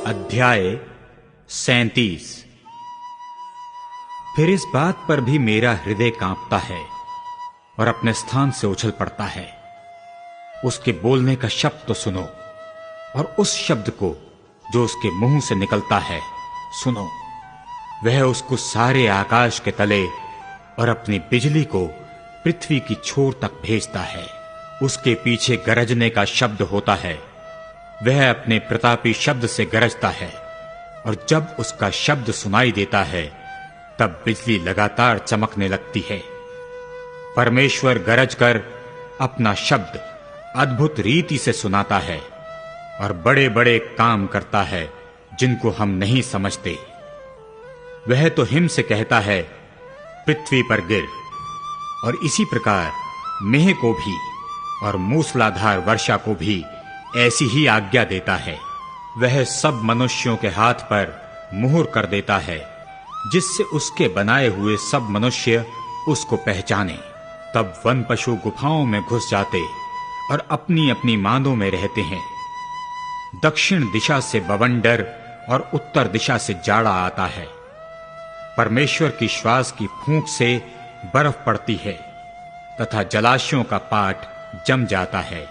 अध्याय 37। फिर इस बात पर भी मेरा हृदय कांपता है और अपने स्थान से उछल पड़ता है। उसके बोलने का शब्द तो सुनो, और उस शब्द को जो उसके मुंह से निकलता है सुनो। वह उसको सारे आकाश के तले और अपनी बिजली को पृथ्वी की छोर तक भेजता है। उसके पीछे गरजने का शब्द होता है। वह अपने प्रतापी शब्द से गरजता है, और जब उसका शब्द सुनाई देता है तब बिजली लगातार चमकने लगती है। परमेश्वर गरज कर अपना शब्द अद्भुत रीति से सुनाता है और बड़े बड़े काम करता है जिनको हम नहीं समझते। वह तो हिम से कहता है, पृथ्वी पर गिर, और इसी प्रकार मेह को भी और मूसलाधार वर्षा को भी ऐसी ही आज्ञा देता है। वह सब मनुष्यों के हाथ पर मुहर कर देता है, जिससे उसके बनाए हुए सब मनुष्य उसको पहचाने। तब वन पशु गुफाओं में घुस जाते और अपनी अपनी मांदों में रहते हैं। दक्षिण दिशा से बवंडर और उत्तर दिशा से जाड़ा आता है। परमेश्वर की श्वास की फूंक से बर्फ पड़ती है तथा जलाशयों का पाट जम जाता है।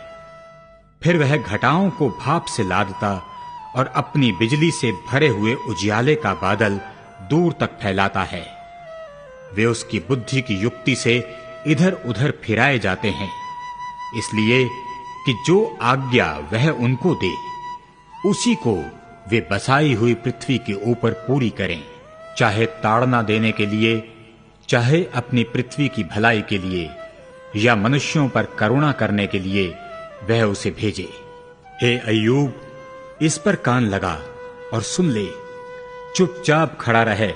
फिर वह घटाओं को भाप से लादता और अपनी बिजली से भरे हुए उजियाले का बादल दूर तक फैलाता है। वे उसकी बुद्धि की युक्ति से इधर उधर फिराए जाते हैं, इसलिए कि जो आज्ञा वह उनको दे उसी को वे बसाई हुई पृथ्वी के ऊपर पूरी करें। चाहे ताड़ना देने के लिए, चाहे अपनी पृथ्वी की भलाई के लिए, या मनुष्यों पर करुणा करने के लिए वह उसे भेजे। हे अय्यूब, इस पर कान लगा और सुन ले। चुपचाप खड़ा रहे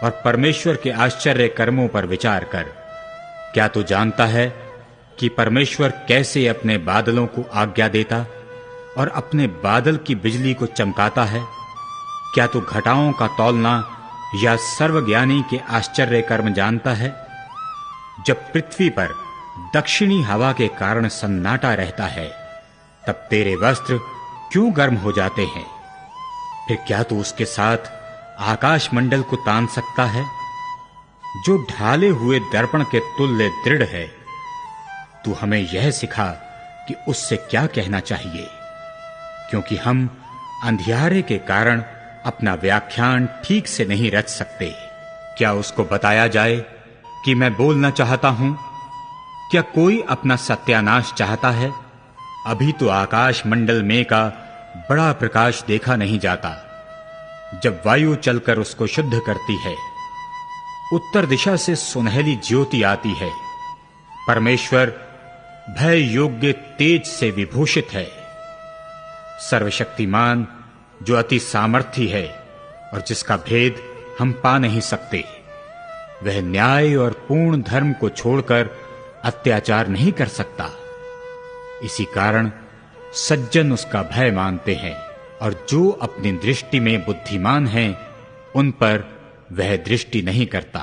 और परमेश्वर के आश्चर्य कर्मों पर विचार कर। क्या तू जानता है कि परमेश्वर कैसे अपने बादलों को आज्ञा देता और अपने बादल की बिजली को चमकाता है? क्या तू घटाओं का तौलना या सर्वज्ञानी के आश्चर्य कर्म जानता है? जब पृथ्वी पर दक्षिणी हवा के कारण सन्नाटा रहता है, तब तेरे वस्त्र क्यों गर्म हो जाते हैं? फिर क्या तू उसके साथ आकाश मंडल को तान सकता है, जो ढाले हुए दर्पण के तुल्य दृढ़ है? तू हमें यह सिखा कि उससे क्या कहना चाहिए, क्योंकि हम अंधियारे के कारण अपना व्याख्यान ठीक से नहीं रच सकते। क्या उसको बताया जाए कि मैं बोलना चाहता हूं? क्या कोई अपना सत्यानाश चाहता है? अभी तो आकाश मंडल में का बड़ा प्रकाश देखा नहीं जाता, जब वायु चलकर उसको शुद्ध करती है। उत्तर दिशा से सुनहली ज्योति आती है। परमेश्वर भय योग्य तेज से विभूषित है। सर्वशक्तिमान, जो अति सामर्थी है और जिसका भेद हम पा नहीं सकते, वह न्याय और पूर्ण धर्म को छोड़कर अत्याचार नहीं कर सकता। इसी कारण सज्जन उसका भय मानते हैं, और जो अपनी दृष्टि में बुद्धिमान हैं, उन पर वह दृष्टि नहीं करता।